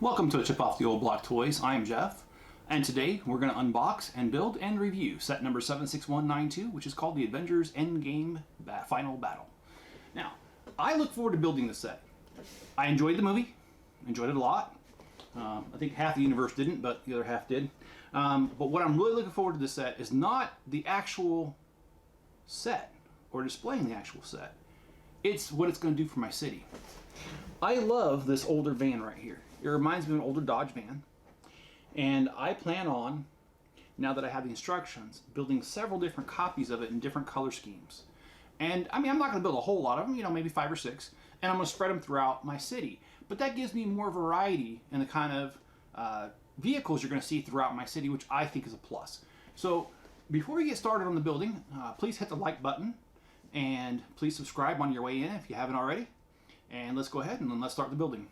Welcome to Chip Off the Old Block Toys. I'm Jeff, and today we're going to unbox and build and review set number 76192, which is called the Avengers Endgame Final Battle. Now, I look forward to building this set. I enjoyed the movie, enjoyed it a lot. I think half the universe didn't, but the other half did. But what I'm really looking forward to this set is not the actual set or displaying the actual set. It's what it's going to do for my city. I love this older van right here. It reminds me of an older Dodge van. And I plan on, now that I have the instructions, building several different copies of it in different color schemes. And I mean, I'm not going to build a whole lot of them, maybe 5 or 6. And I'm going to spread them throughout my city. But that gives me more variety in the kind of vehicles you're going to see throughout my city, which I think is a plus. So before we get started on the building, please hit the like button. And please subscribe on your way in if you haven't already. And let's go ahead and let's start the building.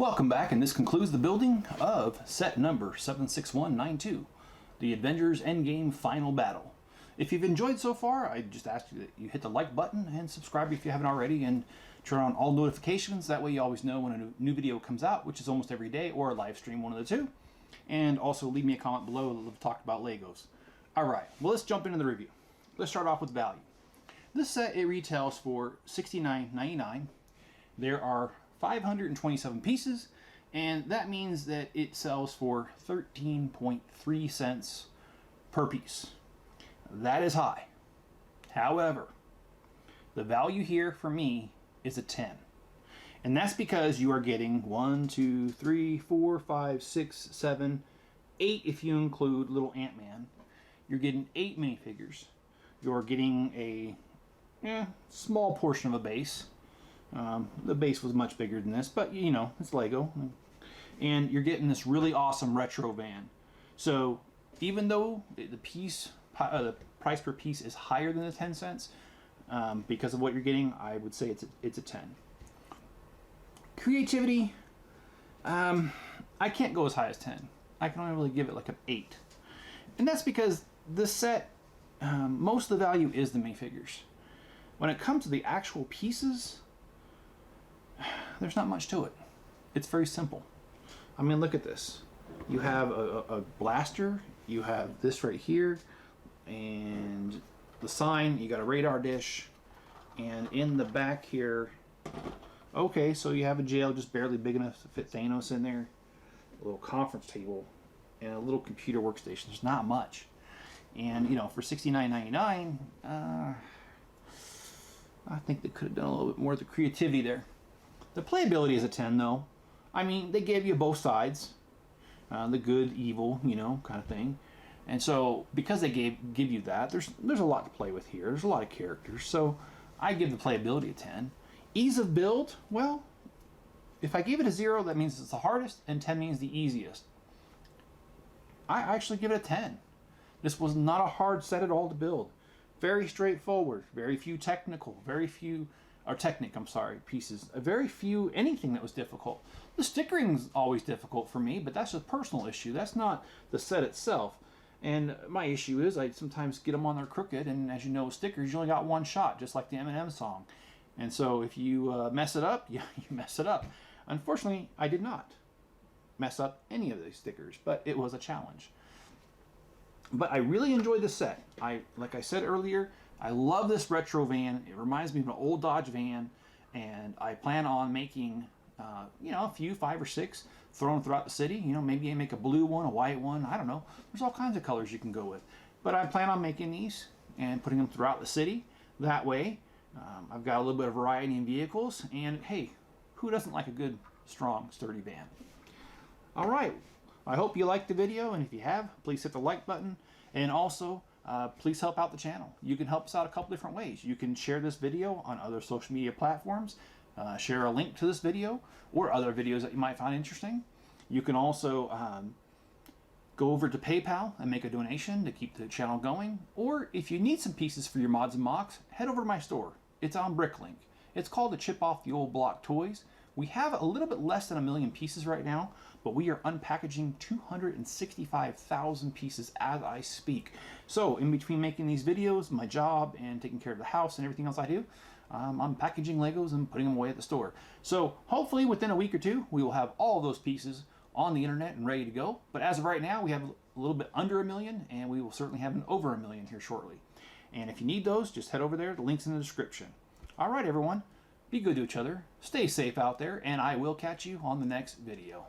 Welcome back, and this concludes the building of set number 76192, the Avengers Endgame Final Battle. If you've enjoyed so far, I just ask you that you hit the like button and subscribe if you haven't already, and turn on all notifications. That way you always know when a new video comes out, which is almost every day, or a live stream, one of the two. And also leave me a comment below that we've talked about Legos. Alright, well, let's jump into the review. Let's start off with value. This set, it retails for $69.99. There are 527 pieces, and that means that it sells for 13.3 cents per piece. That is high. However, the value here for me is a 10. And that's because you are getting 1, 2, 3, 4, 5, 6, 7, 8 if you include LegoAnt-Man. You're getting 8 minifigures. You're getting a small portion of a base. The base was much bigger than this, but you know, it's Lego. And you're getting this really awesome retro van. So even though the price per piece is higher than the 10 cents, because of what you're getting, I would say it's a 10. Creativity, I can't go as high as 10. I can only really give it like an 8. And that's because this set, most of the value is the minifigures. When it comes to the actual pieces, there's not much to it. It's very simple. I mean, look at this. You have a blaster, you have this right here, and the sign, you got a radar dish, and in the back here, okay, so you have a jail just barely big enough to fit Thanos in there, a little conference table, and a little computer workstation. There's not much. And, you know, for $69.99, I think they could have done a little bit more of the creativity there. The playability is a 10, though. I mean, they gave you both sides, the good, evil, you know, kind of thing. And so, because they give you that, there's a lot to play with here. There's a lot of characters. So, I give the playability a 10. Ease of build, well, if I gave it a 0, that means it's the hardest, and 10 means the easiest. I actually give it a 10. This was not a hard set at all to build. Very straightforward, very few pieces. Very few anything that was difficult. The stickering's always difficult for me, but that's a personal issue. That's not the set itself. And my issue is I sometimes get them on there crooked, and as you know, with stickers, you only got one shot, just like the Eminem song. And so if you mess it up, yeah, you mess it up. Unfortunately, I did not mess up any of these stickers, but it was a challenge. But I really enjoyed this set. Like I said earlier, I love this retro van. It reminds me of an old Dodge van, and I plan on making, a few, 5 or 6, throw them throughout the city. You know, maybe I make a blue one, a white one. I don't know. There's all kinds of colors you can go with. But I plan on making these and putting them throughout the city. That way, I've got a little bit of variety in vehicles, and hey, who doesn't like a good, strong, sturdy van? All right. I hope you liked the video, and if you have, please hit the like button, and also please help out the channel. You can help us out a couple different ways. You can share this video on other social media platforms, share a link to this video or other videos that you might find interesting. You can also go over to PayPal and make a donation to keep the channel going, or if you need some pieces for your mods and mocks, head over to my store. It's on Bricklink. It's called the Chip Off the Old Block Toys. We have a little bit less than 1 million pieces right now, but we are unpackaging 265,000 pieces as I speak. So in between making these videos, my job, and taking care of the house and everything else I do, I'm packaging Legos and putting them away at the store. So hopefully within a week or two, we will have all of those pieces on the internet and ready to go. But as of right now, we have a little bit under 1 million, and we will certainly have over 1 million here shortly. And if you need those, just head over there. The link's in the description. All right, everyone. Be good to each other, stay safe out there, and I will catch you on the next video.